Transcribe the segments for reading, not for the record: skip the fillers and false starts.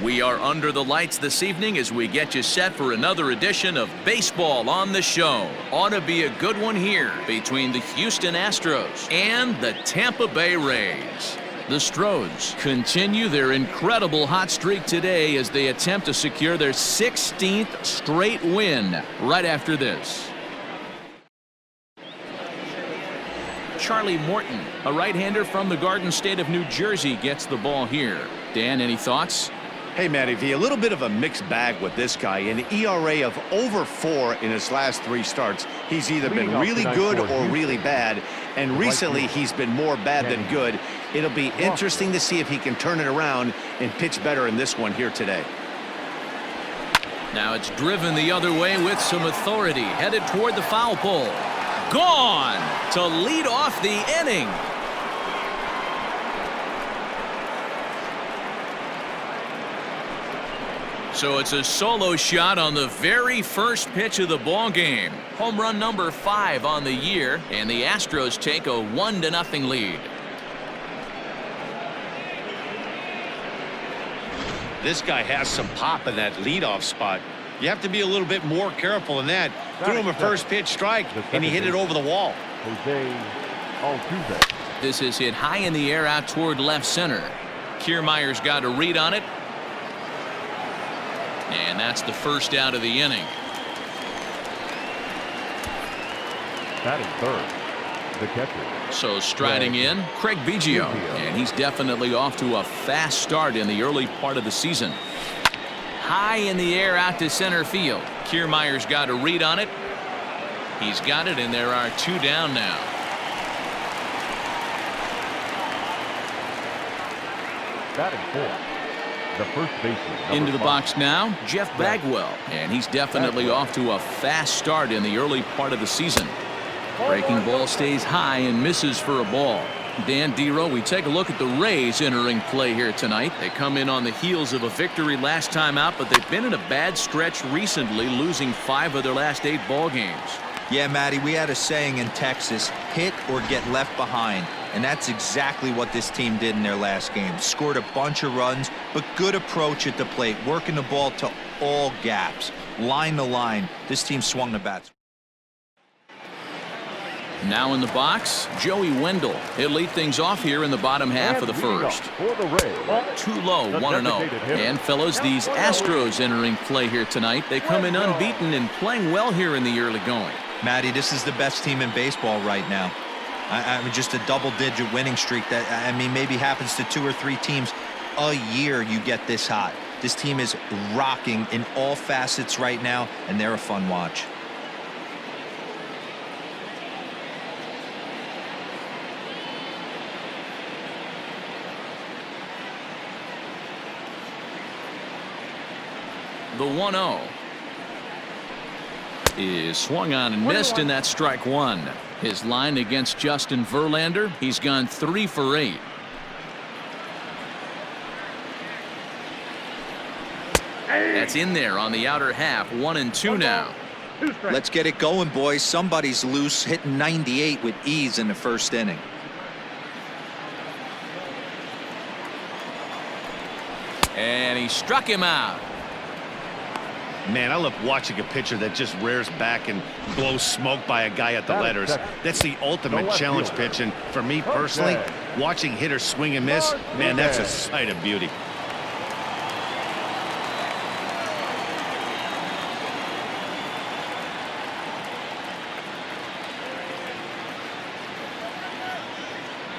We are under the lights this evening as we get you set for another edition of Baseball on the Show. Ought to be a good one here between the Houston Astros and the Tampa Bay Rays. The Astros continue their incredible hot streak today as they attempt to secure their 16th straight win right after this. Charlie Morton, a right-hander from the Garden State of New Jersey, gets the ball here. Dan, any thoughts? Hey, Matty V, a little bit of a mixed bag with this guy. An ERA of over 4 in his last 3 starts. He's either been really good or really bad, and recently he's been more bad than good. It'll be interesting to see if he can turn it around and pitch better in this one here today. Now it's driven the other way with some authority, headed toward the foul pole. Gone to lead off the inning. So it's a solo shot on the very first pitch of the ball game. Home run number 5 on the year, and the Astros take a 1-0 lead. This guy has some pop in that leadoff spot. You have to be a little bit more careful than that. Threw him a first pitch strike, and he hit it over the wall. This is hit high in the air out toward left center. Kiermaier's got a read on it. And that's the first out of the inning. Batting third, the catcher. So striding in, Craig Biggio. And he's definitely off to a fast start in the early part of the season. High in the air out to center field. Kiermaier's got a read on it. He's got it, and there are 2 down now. Batting fourth, the first baseman. Into the box now, Jeff Bagwell. And he's definitely off to a fast start in the early part of the season. Breaking ball stays high and misses for a ball. Dan Dero, we take a look at the Rays entering play here tonight. They come in on the heels of a victory last time out, but they've been in a bad stretch recently, losing 5 of their last 8 ball games. Yeah, Matty, we had a saying in Texas, hit or get left behind. And that's exactly what this team did in their last game. Scored a bunch of runs, but good approach at the plate, working the ball to all gaps. Line to line, this team swung the bats. Now in the box, Joey Wendell. He'll lead things off here in the bottom half of the first. Too low, 1-0. And fellows, these Astros entering play here tonight. They come in unbeaten and playing well here in the early going. Matty, this is the best team in baseball right now. I mean, just a double-digit winning streak that, I mean, maybe happens to 2 or 3 teams a year. You get this hot. This team is rocking in all facets right now, and they're a fun watch. The 1-0 is swung on and missed, and that's strike 1. His line against Justin Verlander, he's gone 3 for 8. That's in there on the outer half. 1-2 now. Let's get it going, boys. Somebody's loose, hitting 98 with ease in the first inning. And he struck him out. Man, I love watching a pitcher that just rears back and blows smoke by a guy at the letters. That's the ultimate challenge pitch, and for me personally, watching hitters swing and miss, man, that's a sight of beauty.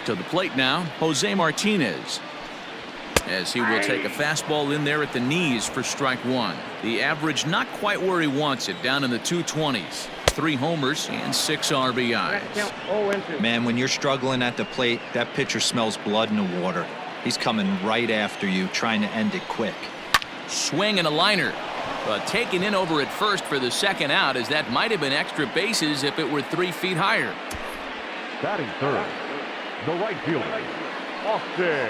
To the plate now, Jose Martinez, as he will take a fastball in there at the knees for strike 1. The average not quite where he wants it, down in the 220s. 3 homers and 6 RBIs. Man, when you're struggling at the plate, that pitcher smells blood in the water. He's coming right after you, trying to end it quick. Swing and a liner, but taken in over at first for the second out, as that might have been extra bases if it were 3 feet higher. Batting third, the right fielder, Austin.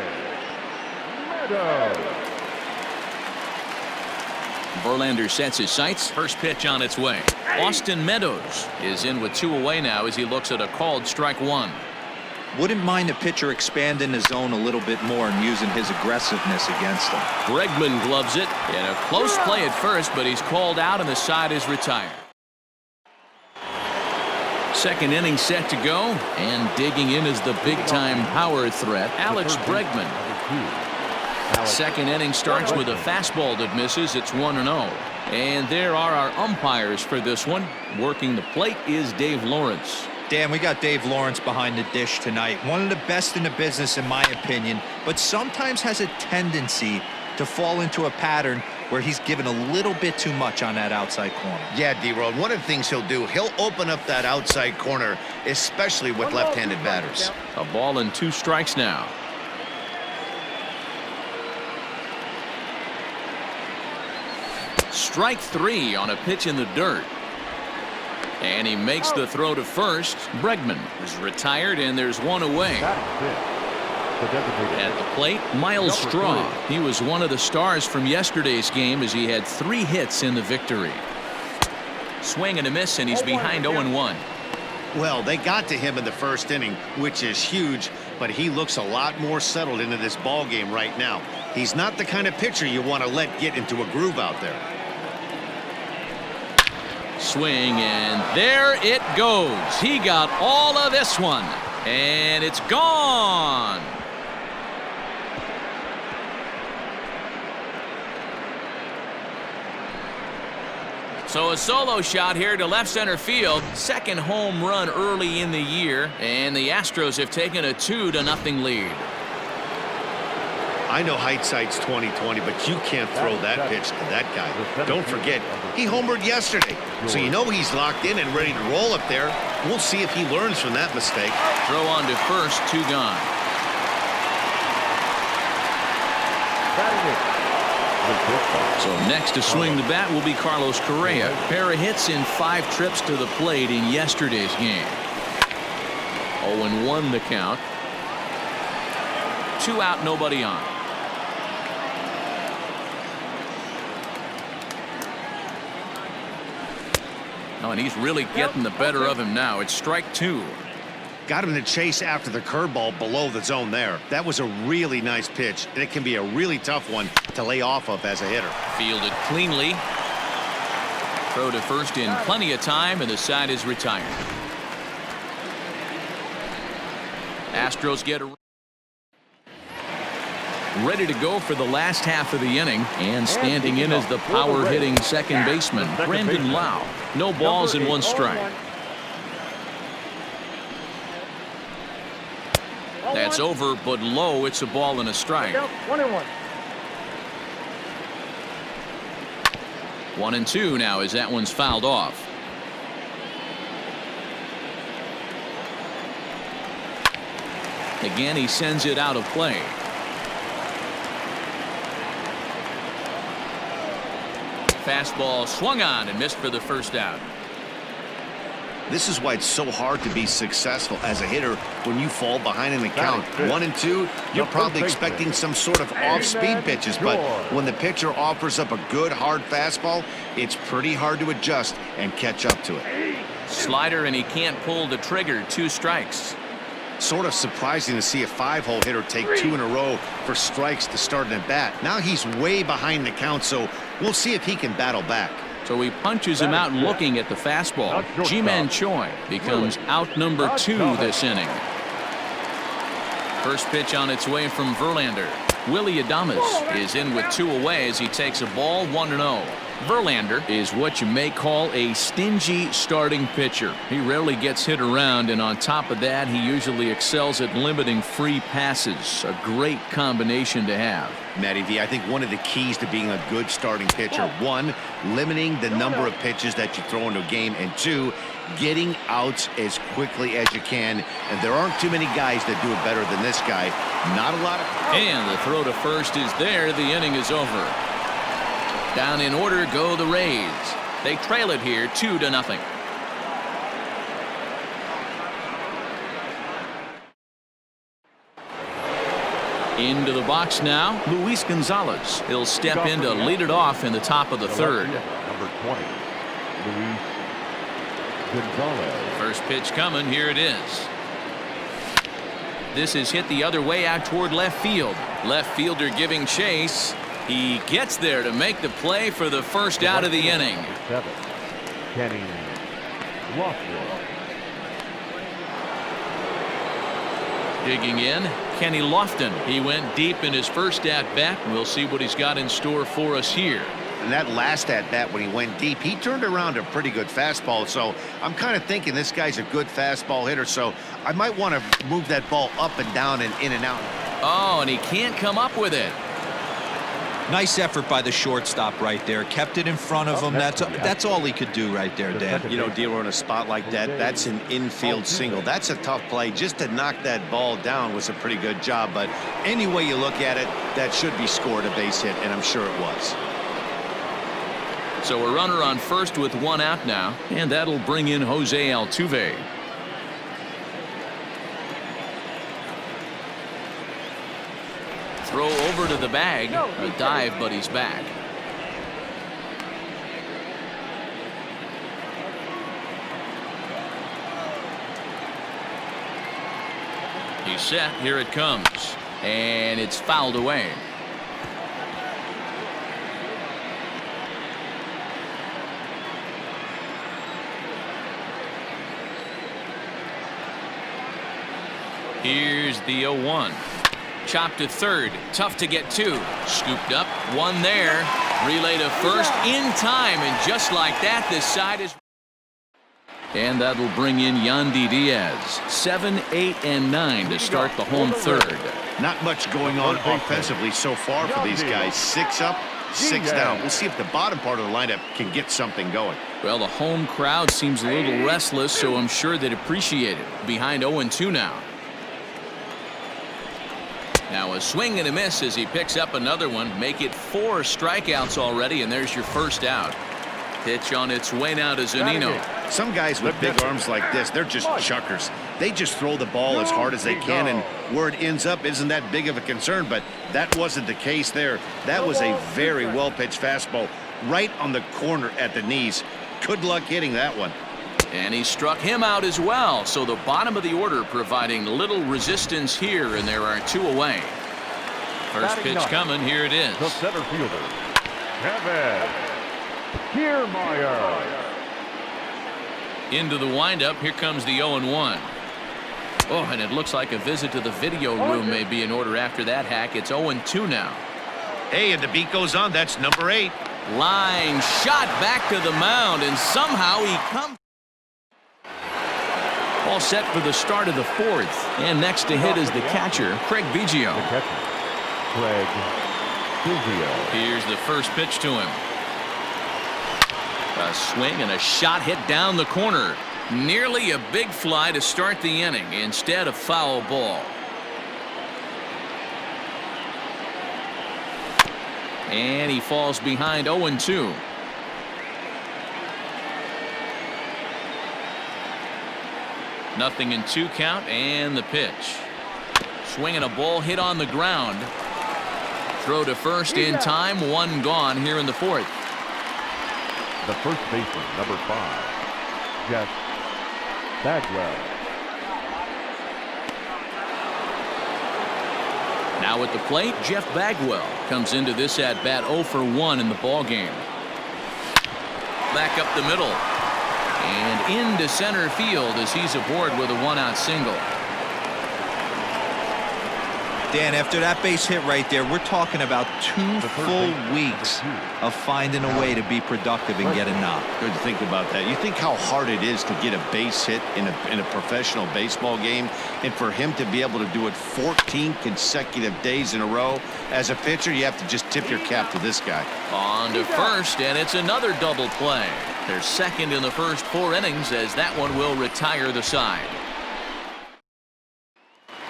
Verlander sets his sights. First pitch on its way. Austin Meadows is in with 2 away now as he looks at a called strike 1. Wouldn't mind a pitcher expanding the zone a little bit more and using his aggressiveness against him. Bregman gloves it. And a close play at first, but he's called out and the side is retired. Second inning set to go, and digging in is the big-time power threat, Alex Bregman. Second inning starts with a fastball that misses. It's 1-0. And there are our umpires for this one. Working the plate is Dave Lawrence. Dan, we got Dave Lawrence behind the dish tonight. One of the best in the business, in my opinion, but sometimes has a tendency to fall into a pattern where he's given a little bit too much on that outside corner. Yeah, D-Road, one of the things he'll do, he'll open up that outside corner, especially with left-handed batters. A ball and 2 strikes now. Strike 3 on a pitch in the dirt. And he makes the throw to first. Bregman is retired, and there's one away. At the plate, Miles Straw. He was one of the stars from yesterday's game as he had 3 hits in the victory. Swing and a miss, and he's behind 0-1. Well, they got to him in the first inning, which is huge, but he looks a lot more settled into this ball game right now. He's not the kind of pitcher you want to let get into a groove out there. Swing, and there it goes. He got all of this one, and it's gone. So a solo shot here to left center field. Second home run early in the year, and the Astros have taken a 2-0 lead. I know hindsight's 20/20, but you can't throw that pitch to that guy. Don't forget, he homered yesterday, so you know he's locked in and ready to roll up there. We'll see if he learns from that mistake. Throw on to first, 2 gone. So next to swing the bat will be Carlos Correa. Pair of hits in 5 trips to the plate in yesterday's game. 0-1 the count. 2 out, nobody on. Oh, and he's really getting the better of him now. It's strike 2. Got him to chase after the curveball below the zone there. That was a really nice pitch, and it can be a really tough one to lay off of as a hitter. Fielded cleanly. Throw to first in plenty of time, and the side is retired. Astros get ready to go for the last half of the inning, and standing in is the power-hitting second baseman, Brandon Lau. No balls and 1 strike. That's over, but low. It's a ball and a strike. 1-2 now as that one's fouled off. Again, he sends it out of play. Fastball swung on and missed for the first out. This is why it's so hard to be successful as a hitter when you fall behind in the count. 1-2, you're probably expecting some sort of off-speed pitches, but when the pitcher offers up a good hard fastball, it's pretty hard to adjust and catch up to it. Slider, and he can't pull the trigger. 2 strikes. Sort of surprising to see a 5-hole hitter take 2 in a row for strikes to start an at-bat. Now he's way behind the count, so we'll see if he can battle back. So he punches him out looking at the fastball. Ji-Man Choi becomes out number 2 this inning. First pitch on its way from Verlander. Willie Adames is in with 2 away as he takes a ball 1-0. Verlander is what you may call a stingy starting pitcher. He rarely gets hit around, and on top of that, he usually excels at limiting free passes. A great combination to have. Matty V, I think one of the keys to being a good starting pitcher, 1, limiting the number of pitches that you throw into a game, and 2, getting outs as quickly as you can. And there aren't too many guys that do it better than this guy. Not a lot of... And the throw to first is there. The inning is over. Down in order go the Rays. They trail it here 2-0. Into the box now, Luis Gonzalez. He'll step in to lead it off in the top of the 3rd. Number 20, Luis Gonzalez. First pitch coming. Here it is. This is hit the other way out toward left field. Left fielder giving chase. He gets there to make the play for the first out of the inning. 7. Kenny Lofton. Digging in, Kenny Lofton. He went deep in his first at-bat. We'll see what he's got in store for us here. And that last at-bat when he went deep, he turned around a pretty good fastball. So I'm kind of thinking this guy's a good fastball hitter. So I might want to move that ball up and down and in and out. Oh, and he can't come up with it. Nice effort by the shortstop right there. Kept it in front of him. That's all he could do right there, Dan. You know, Dealer, in a spot like that, that's an infield single. That's a tough play. Just to knock that ball down was a pretty good job. But any way you look at it, that should be scored a base hit, and I'm sure it was. So a runner on first with one out now, and that'll bring in Jose Altuve. Throw over to the bag. A dive, but he's back. He's set. Here it comes. And it's fouled away. Here's the 0-1. Chopped to third. Tough to get to. Scooped up. One there. Relay to first in time. And just like that, this side is. And that'll bring in Yandy Diaz. 7, 8, and 9 to start the home third. Not much going on offensively so far for these guys. 6 up, 6 down. We'll see if the bottom part of the lineup can get something going. Well, the home crowd seems a little restless, so I'm sure they'd appreciate it. Behind 0-2 now. Now a swing and a miss as he picks up another one. Make it 4 strikeouts already, and there's your first out. Pitch on its way now to Zunino. Some guys with big arms like this, they're just chuckers. They just throw the ball as hard as they can, and where it ends up isn't that big of a concern, but that wasn't the case there. That was a very well-pitched fastball right on the corner at the knees. Good luck hitting that one. And he struck him out as well. So the bottom of the order providing little resistance here, and there are 2 away. First pitch coming. Here it is. The center fielder, Kevin Kiermaier. Into the windup. Here comes the 0-1. Oh, and it looks like a visit to the video room may be in order after that hack. It's 0-2 now. Hey, and the beat goes on. That's number 8. Line shot back to the mound, and somehow he comes. All set for the start of the 4th. And next to hit is the catcher, Craig Biggio. The catcher, Craig Biggio. Here's the first pitch to him. A swing and a shot hit down the corner. Nearly a big fly to start the inning. Instead, a foul ball. And he falls behind 0-2. Nothing in 2 count, and the pitch. Swinging a ball hit on the ground. Throw to first in time. 1 gone here in the 4th. The first baseman, number 5, Jeff Bagwell. Now at the plate, Jeff Bagwell comes into this at bat 0 for 1 in the ball game. Back up the middle. And into center field as he's aboard with a 1-out single. Dan, after that base hit right there, we're talking about 2 full weeks of finding a way to be productive and get a knock. Good to think about that. You think how hard it is to get a base hit in a professional baseball game, and for him to be able to do it 14 consecutive days in a row. As a pitcher, you have to just tip your cap to this guy. On to first, and it's another double play. They're second in the first 4 innings as that one will retire the side.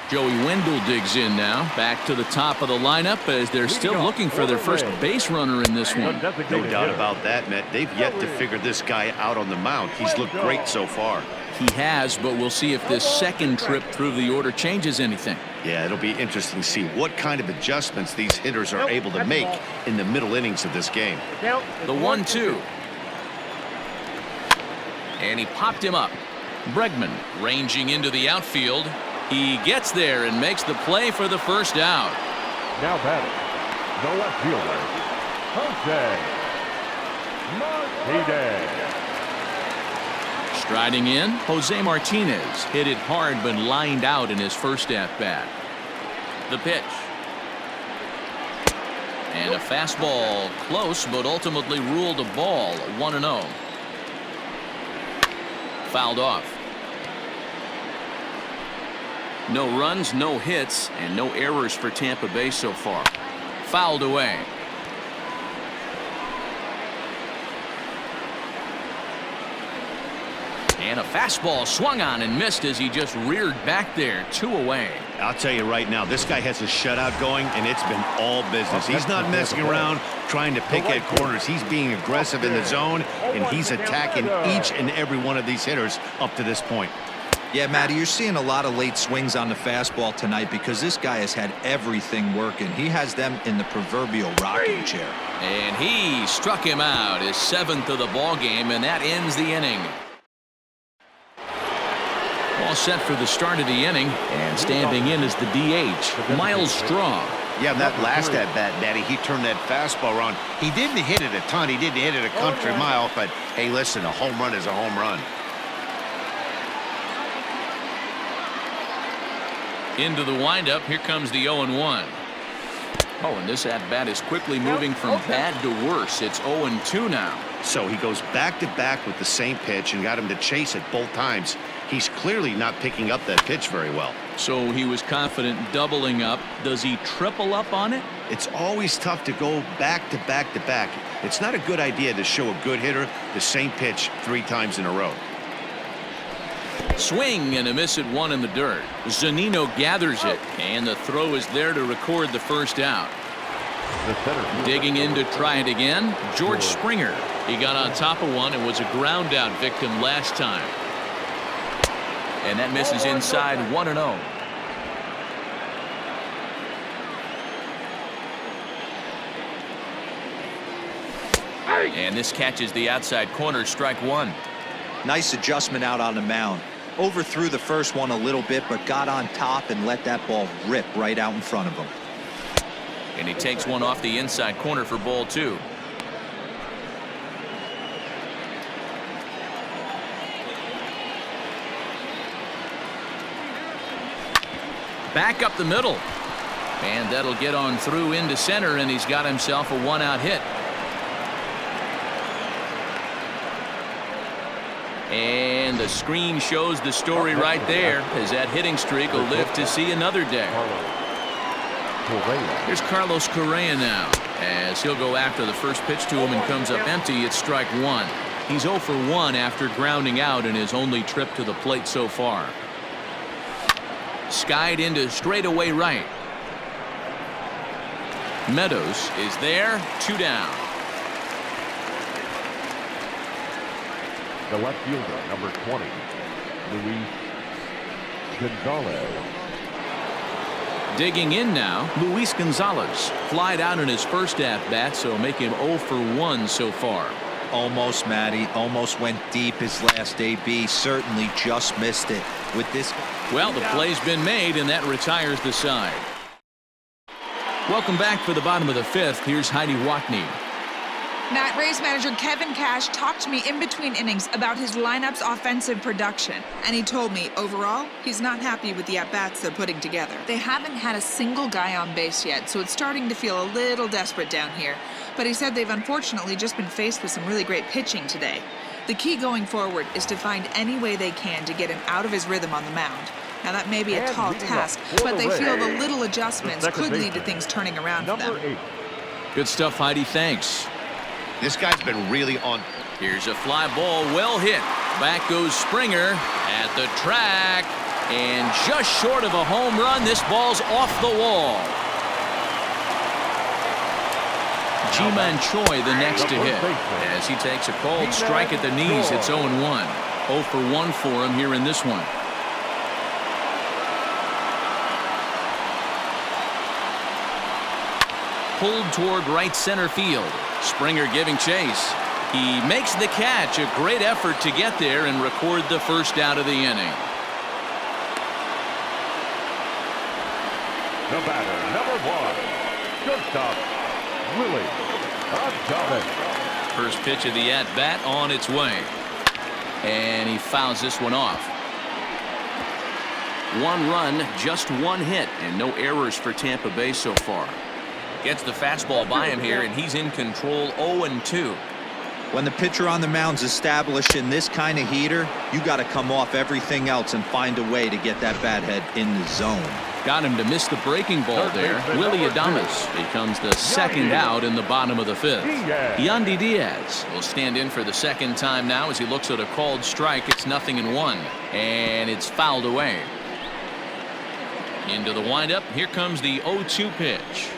Joey Wendell digs in now. Back to the top of the lineup as they're still looking for their first base runner in this one. No doubt about that, Matt. They've yet to figure this guy out on the mound. He's looked great so far. He has, but we'll see if this second trip through the order changes anything. Yeah, it'll be interesting to see what kind of adjustments these hitters are able to make in the middle innings of this game. The 1-2. And he popped him up. Bregman ranging into the outfield. He gets there and makes the play for the first out. Now batting, the left fielder, Jose Martinez. Striding in, Jose Martinez hit it hard but lined out in his first at-bat. The pitch. And a fastball close but ultimately ruled a ball, 1-0. Fouled off. No runs, no hits, and no errors for Tampa Bay so far. Fouled away. And a fastball swung on and missed as he just reared back there, 2 away. I'll tell you right now, this guy has a shutout going, and it's been all business. He's not messing around trying to pick at corners. He's being aggressive in the zone, and he's attacking each and every one of these hitters up to this point. Yeah, Matty, you're seeing a lot of late swings on the fastball tonight because this guy has had everything working. He has them in the proverbial rocking chair. And he struck him out, his 7th of the ball game, and that ends the inning. All set for the start of the inning, and standing in is the DH, Miles Straw. Yeah, that last at-bat, Daddy, he turned that fastball around. He didn't hit it a ton. He didn't hit it a country mile, but hey, listen, a home run is a home run. Into the windup, here comes the 0-1. Oh, and this at-bat is quickly moving from bad to worse. It's 0-2 now. So he goes back-to-back with the same pitch and got him to chase it both times. He's clearly not picking up that pitch very well. So he was confident doubling up. Does he triple up on it? It's always tough to go back-to-back-to-back. It's not a good idea to show a good hitter the same pitch 3 times in a row. Swing and a miss at 1 in the dirt. Zunino gathers it, and the throw is there to record the first out. Digging in to try it again, George Springer. He got on top of one and was a ground out victim last time. And that misses inside, 1-0. And this catches the outside corner, strike 1. Nice adjustment out on the mound. Overthrew the first one a little bit, but got on top and let that ball rip right out in front of him. And he takes one off the inside corner for ball 2. Back up the middle. And that'll get on through into center, and he's got himself a 1-out hit. And the screen shows the story right there, as that hitting streak will live to see another day. Here's Carlos Correa now, as he'll go after the first pitch to him and comes up empty. It's strike 1. He's 0 for 1 after grounding out in his only trip to the plate so far. Skied into straightaway right. Meadows is there, 2 down. The left fielder, number 20, Luis Gonzalez. Digging in now, Luis Gonzalez. Flied out in his first at-bat, so make him 0 for 1 so far. Almost, Matty. Almost went deep his last AB. Certainly just missed it with this. Well, the play's been made, and that retires the side. Welcome back for the bottom of the 5th. Here's Heidi Watney. Matt, Rays manager Kevin Cash talked to me in between innings about his lineup's offensive production, and he told me overall he's not happy with the at-bats they're putting together. They haven't had a single guy on base yet, so it's starting to feel a little desperate down here. But he said they've unfortunately just been faced with some really great pitching today. The key going forward is to find any way they can to get him out of his rhythm on the mound. Now that may be a tall task, but they feel the little adjustments could lead to things turning around for them. Good stuff, Heidi. Thanks. This guy's been really on. Here's a fly ball, well hit. Back goes Springer at the track, and just short of a home run, this ball's off the wall. Ji-Man Choi the next to hit, as he takes a cold strike at the knees. It's 0-1. 0 for 1 for him here in this one. Pulled toward right center field. Springer giving chase. He makes the catch. A great effort to get there and record the first out of the inning. The batter, number 1, shortstop, Willie Adames. First pitch of the at-bat on its way. And he fouls this one off. 1 run, just 1 hit, and no errors for Tampa Bay so far. Gets the fastball by him here, and he's in control 0-2. When the pitcher on the mound's establishing this kind of heater, you got to come off everything else and find a way to get that bat head in the zone. Got him to miss the breaking ball there. Willie Adames becomes the second out in the bottom of the 5th. Yandy Diaz will stand in for the second time now as he looks at a called strike. It's 0-1, and it's fouled away. Into the windup. Here comes the 0-2 pitch.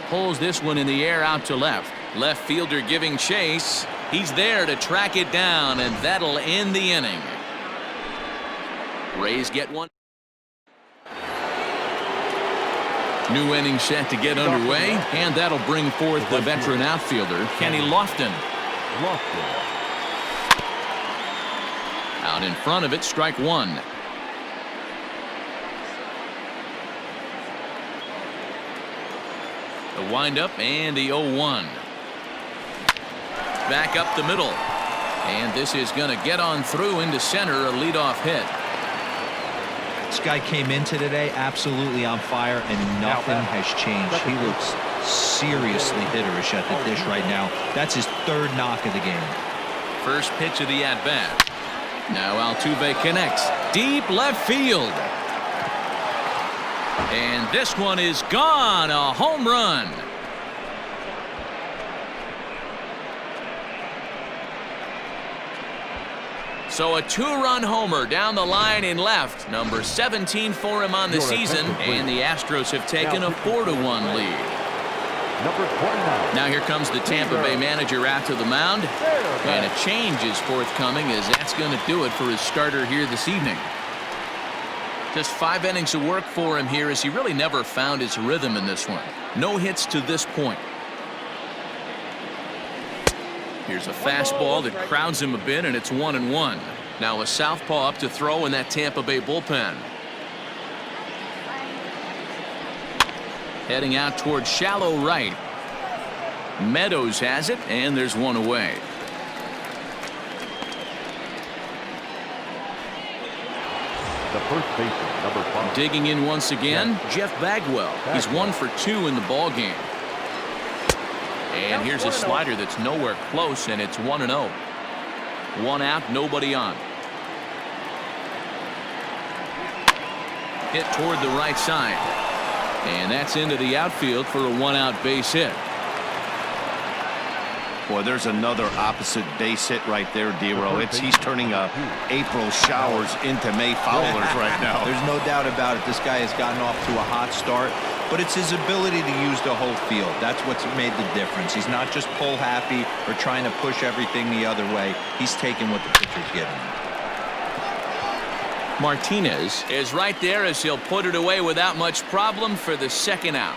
Pulls this one in the air out to left. Left fielder giving chase. He's there to track it down, and that'll end the inning. Rays get one. New inning set to get underway, and that'll bring forth the veteran outfielder, Kenny Lofton. Out in front of it, strike 1. The windup and the 0-1. Back up the middle. And this is going to get on through into center, a leadoff hit. This guy came into today absolutely on fire, and nothing has changed. He looks seriously hitterish at the dish right now. That's his 3rd knock of the game. First pitch of the at-bat. Now Altuve connects. Deep left field. And this one is gone. A home run. So a 2-run homer down the line in left. Number 17 for him on the season. And the Astros have taken a 4-1 lead. Number 29. Now here comes the Tampa Bay manager out to the mound. And a change is forthcoming, as that's going to do it for his starter here this evening. Just 5 innings of work for him here, as he really never found his rhythm in this one. No hits to this point. Here's a fastball that crowds him a bit, and it's 1-1. Now a southpaw up to throw in that Tampa Bay bullpen. Heading out towards shallow right. Meadows has it, and there's one away. The first baseman, number 5. Digging in once again, Jeff Bagwell. He's 1 for 2 in the ball game. And here's a slider that's nowhere close, and it's 1-0. 1 out, nobody on. Hit toward the right side. And that's into the outfield for a 1-out base hit. Boy, there's another opposite base hit right there, D-Row. He's turning April showers into May foulers right now. There's no doubt about it. This guy has gotten off to a hot start, but it's his ability to use the whole field. That's what's made the difference. He's not just pull happy or trying to push everything the other way. He's taking what the pitcher's giving him. Martinez is right there as he'll put it away without much problem for the 2nd out.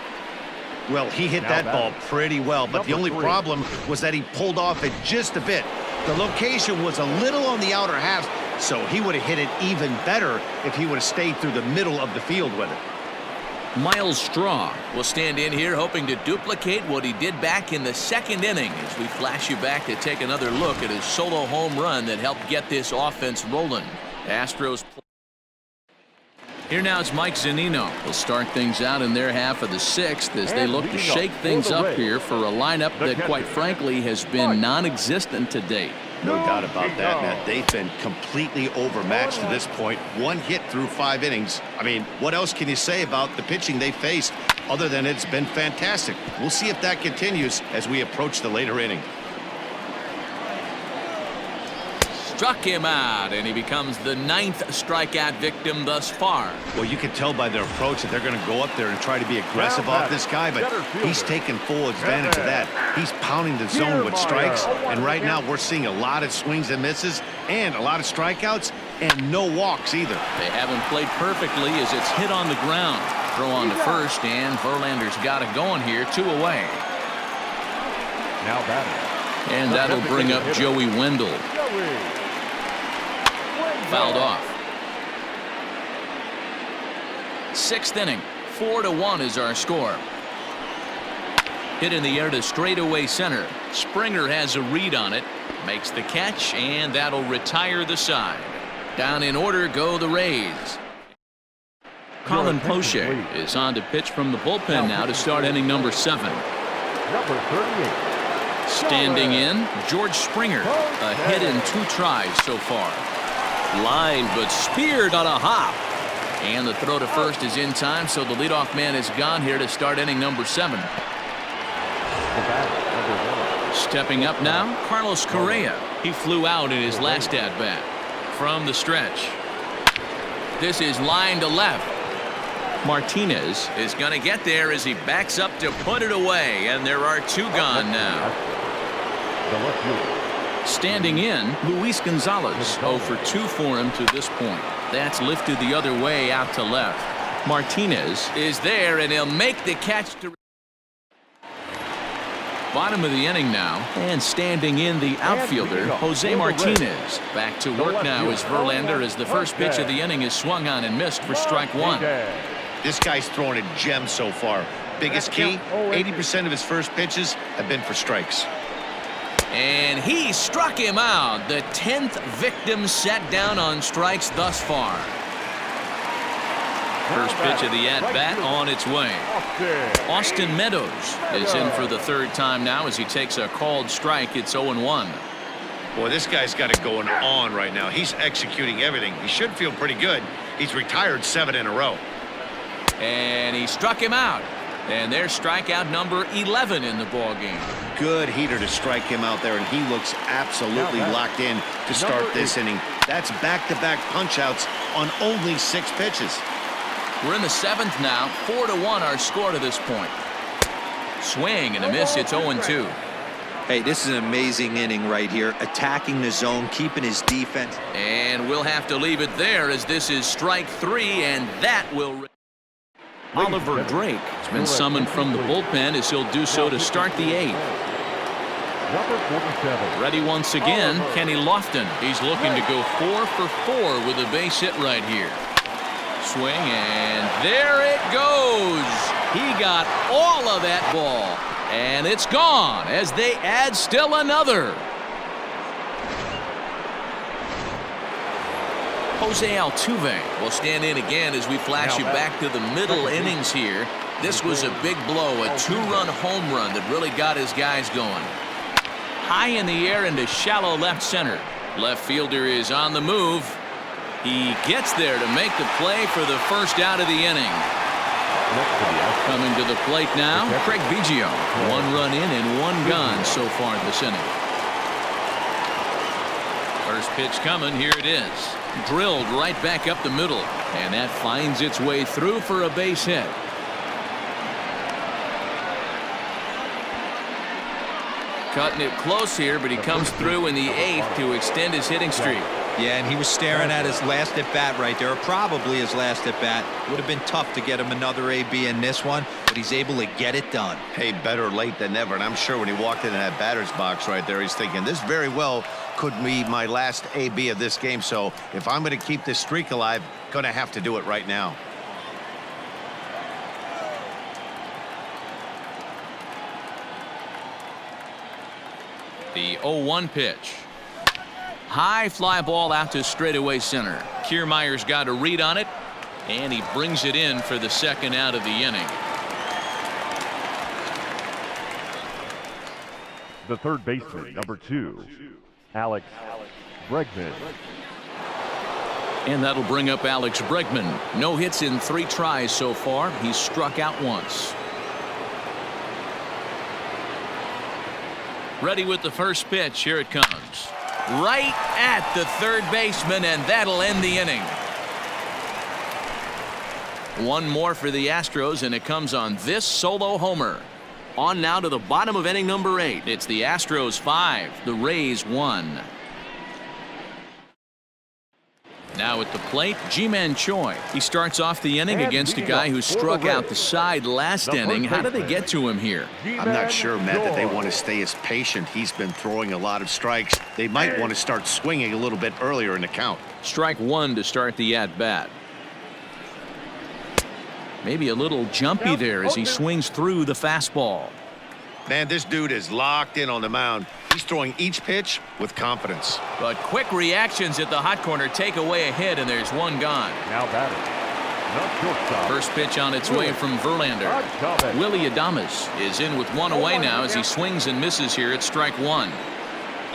Well, he hit that ball pretty well, but the only problem was that he pulled off it just a bit. The location was a little on the outer half, so he would have hit it even better if he would have stayed through the middle of the field with it. Miles Straw will stand in here hoping to duplicate what he did back in the 2nd inning, as we flash you back to take another look at his solo home run that helped get this offense rolling. Astros. Here now is Mike Zunino. Will start things out in their half of the 6th as they look to shake things up here for a lineup that, quite frankly, has been non-existent to date. No doubt about that, Matt. They've been completely overmatched to this point. 1 hit through 5 innings. I mean, what else can you say about the pitching they faced other than it's been fantastic? We'll see if that continues as we approach the later inning. Struck him out, and he becomes the 9th strikeout victim thus far. Well, you can tell by their approach that they're going to go up there and try to be aggressive off this guy, but he's taking full advantage of that. He's pounding the zone with strikes, and right now we're seeing a lot of swings and misses and a lot of strikeouts and no walks either. They haven't played perfectly as it's hit on the ground. Throw on to first, and Verlander's got it going here, 2 away. Now batting. And that'll bring up Joey Wendell. Fouled off. 6th inning. 4-1 is our score. Hit in the air to straightaway center. Springer has a read on it. Makes the catch, and that'll retire the side. Down in order go the Rays. Colin Poche is on to pitch from the bullpen now to start inning number 7. Number 38. Standing in, George Springer. A hit in 2 tries so far. Line, but speared on a hop. And the throw to first is in time, so the leadoff man is gone here to start inning number 7. Stepping up now, Carlos Correa. He flew out in his last at-bat. From the stretch. This is line to left. Martinez is going to get there as he backs up to put it away, and there are 2 gone now. Standing in, Luis Gonzalez. 0 for 2 for him to this point. That's lifted the other way out to left. Martinez is there, and he'll make the catch to bottom of the inning now, and standing in the outfielder, Jose Martinez. Back to work now as Verlander, as the first pitch of the inning is swung on and missed for strike 1. This guy's throwing a gem so far. Biggest key, 80% of his first pitches have been for strikes. And he struck him out. The 10th victim set down on strikes thus far. First pitch of the at-bat on its way. Austin Meadows is in for the 3rd time now as he takes a called strike. It's 0-1. Boy, this guy's got it going on right now. He's executing everything. He should feel pretty good. He's retired 7 in a row. And he struck him out. And there's strikeout number 11 in the ballgame. Good heater to strike him out there, and he looks absolutely locked in to start this inning. That's back-to-back punch-outs on only 6 pitches. We're in the 7th now. 4-1 our score to this point. Swing and a miss. It's 0-2. Hey, this is an amazing inning right here. Attacking the zone, keeping his defense. And we'll have to leave it there as this is strike 3, and that will. Oliver Drake has been summoned from the bullpen as he'll do so to start the 8th. Number 47. Ready once again, Kenny Lofton. He's looking to go 4 for 4 with a base hit right here. Swing, and there it goes. He got all of that ball, and it's gone as they add still another. Jose Altuve will stand in again as we flash you back to the middle innings here. This was a big blow, a 2-run home run that really got his guys going. High in the air into shallow left center. Left fielder is on the move. He gets there to make the play for the first out of the inning. Coming to the plate now, Craig Biggio. 1 run in and 1 gone so far this inning. First pitch coming, here it is. Drilled right back up the middle, and that finds its way through for a base hit. Cutting it close here, but he comes through in the 8th to extend his hitting streak. Yeah, and he was staring at his last at-bat right there, or probably his last at-bat. Would have been tough to get him another AB in this one, but he's able to get it done. Hey, better late than never, and I'm sure when he walked into that batter's box right there, he's thinking, this very well could be my last AB of this game, so if I'm going to keep this streak alive, going to have to do it right now. The 0-1 pitch. High fly ball out to straightaway center. Kiermaier's got a read on it, and he brings it in for the 2nd out of the inning. The 3rd baseman, number 2, Alex Bregman. And that'll bring up Alex Bregman. No hits in 3 tries so far. He's struck out once. Ready with the first pitch. Here it comes. Right at the 3rd baseman, and that'll end the inning. 1 more for the Astros, and it comes on this solo homer. On now to the bottom of inning number 8. It's the Astros 5, the Rays 1. Now at the plate, Ji-Man Choi. He starts off the inning against a guy who struck out the side last inning. How did they get to him here? I'm not sure, Matt, that they want to stay as patient. He's been throwing a lot of strikes. They might want to start swinging a little bit earlier in the count. Strike 1 to start the at-bat. Maybe a little jumpy there as he swings through the fastball. Man, this dude is locked in on the mound. He's throwing each pitch with confidence. But quick reactions at the hot corner take away a hit, and there's one gone. Now batting. The shortstop. First pitch on its way from Verlander. Willie Adames is in with one away now as he swings and misses here at strike one.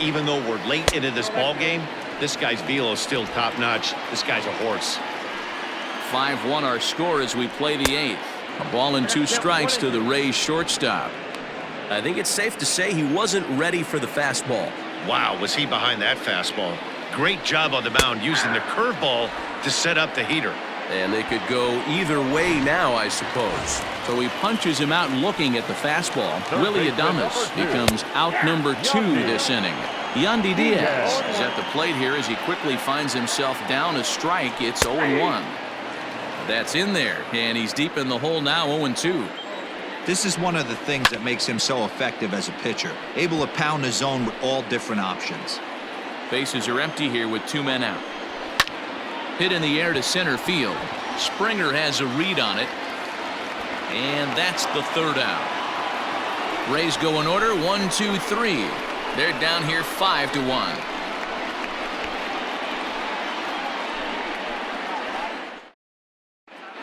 Even though we're late into this ball game, this guy's velo is still top-notch. This guy's a horse. 5-1 our score as we play the eighth. A ball and 2 strikes to the Rays shortstop. I think it's safe to say he wasn't ready for the fastball. Wow, was he behind that fastball. Great job on the mound using the curveball to set up the heater. And they could go either way now, I suppose. So he punches him out looking at the fastball. Willie Adames becomes out number 2 this inning. Yandy Diaz is at the plate here as he quickly finds himself down a strike. It's 0-1. That's in there, and he's deep in the hole now, 0-2. This is one of the things that makes him so effective as a pitcher, able to pound the zone with all different options. Bases are empty here with 2 men out. Hit in the air to center field. Springer has a read on it, and that's the 3rd out. Rays go in order, 1, 2, 3. They're down here 5-1.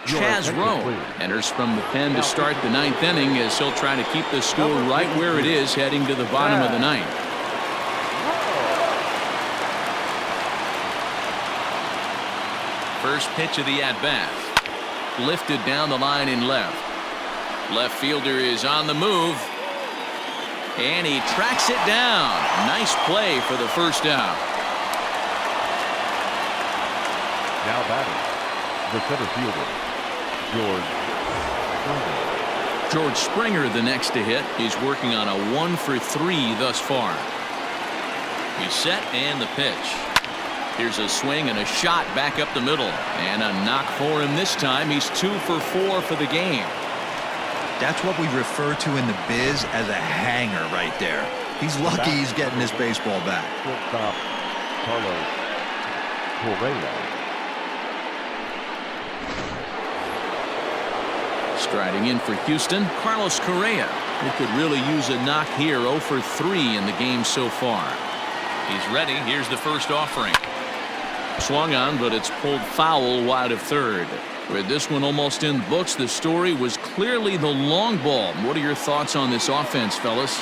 Chaz Rowe enters from the pen to start the 9th inning as he'll try to keep the score right where it is heading to the bottom of the 9th. First pitch of the at-bat. Lifted down the line in left. Left fielder is on the move. And he tracks it down. Nice play for the first out. Now batting. The center fielder. George Springer the next to hit. He's working on a 1 for 3 thus far. He's set and the pitch. Here's a swing and a shot back up the middle. And a knock for him this time. He's 2 for 4 for the game. That's what we refer to in the biz as a hanger right there. He's lucky he's getting his baseball back. Shortstop Carlos Correa. Striding in for Houston, Carlos Correa, who could really use a knock here. 0 for 3 in the game so far. He's ready. Here's the first offering. Swung on, but it's pulled foul wide of third. With this one almost in the books, the story was clearly the long ball. What are your thoughts on this offense, fellas?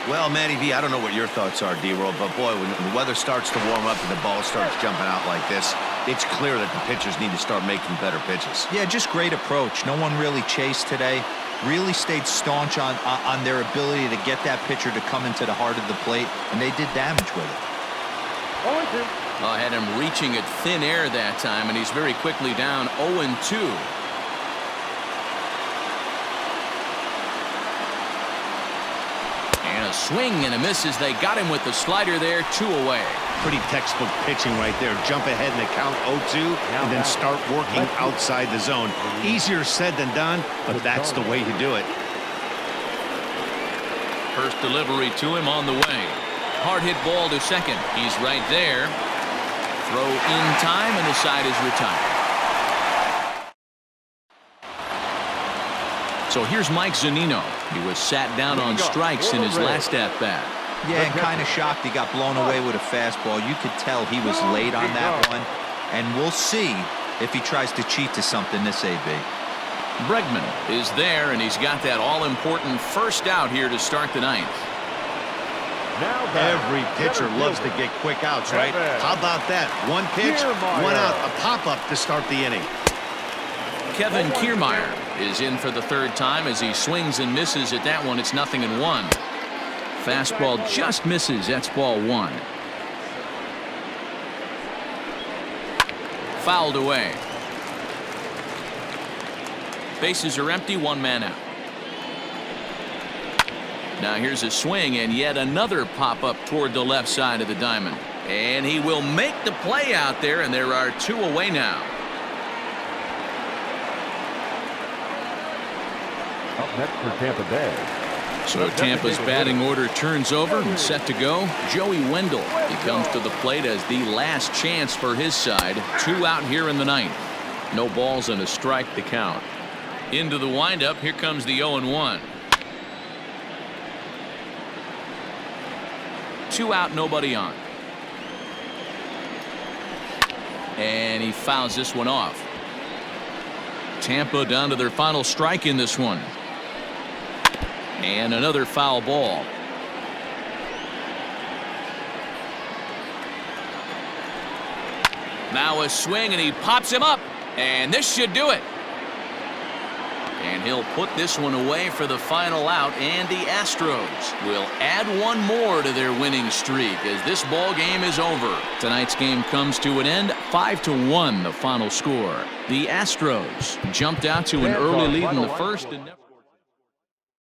Well, Matty V, I don't know what your thoughts are, D-Roll, but boy, when the weather starts to warm up and the ball starts jumping out like this, it's clear that the pitchers need to start making better pitches. Yeah, just great approach. No one really chased today. Really stayed staunch on their ability to get that pitcher to come into the heart of the plate, and they did damage with it. I had him reaching at thin air that time, and he's very quickly down 0-2. And a swing and a miss as they got him with the slider there. 2 away. Pretty textbook pitching right there. Jump ahead in the count 0-2 and then start working outside the zone. Easier said than done, but that's the way to do it. First delivery to him on the way. Hard hit ball to second. He's right there. Throw in time, and the side is retired. So here's Mike Zunino. He was sat down on strikes in his last at-bat. Yeah, and kind of shocked he got blown away with a fastball. You could tell he was late on that one. And we'll see if he tries to cheat to something this AB. Bregman is there, and he's got that all-important first out here to start the 9th. Every pitcher loves to get quick outs, right? How about that? One pitch, one out, a pop-up to start the inning. Kevin Kiermaier is in for the 3rd time as he swings and misses at that one. It's 0-1. Fastball just misses. That's ball 1. Fouled away. Bases are empty. 1 man out. Now here's a swing and yet another pop-up toward the left side of the diamond. And he will make the play out there, and there are 2 away now. Up next for Tampa Bay. So Tampa's batting order turns over and set to go. Joey Wendell. He comes to the plate as the last chance for his side. 2 out here in the 9th. No balls and a strike to count. Into the windup. Here comes the 0-1. 2 out, nobody on. And he fouls this one off. Tampa down to their final strike in this one. And another foul ball. Now a swing, and he pops him up. And this should do it. And he'll put this one away for the final out, and the Astros will add one more to their winning streak as this ball game is over. Tonight's game comes to an end, 5-1 the final score. The Astros jumped out to an early lead in the first and never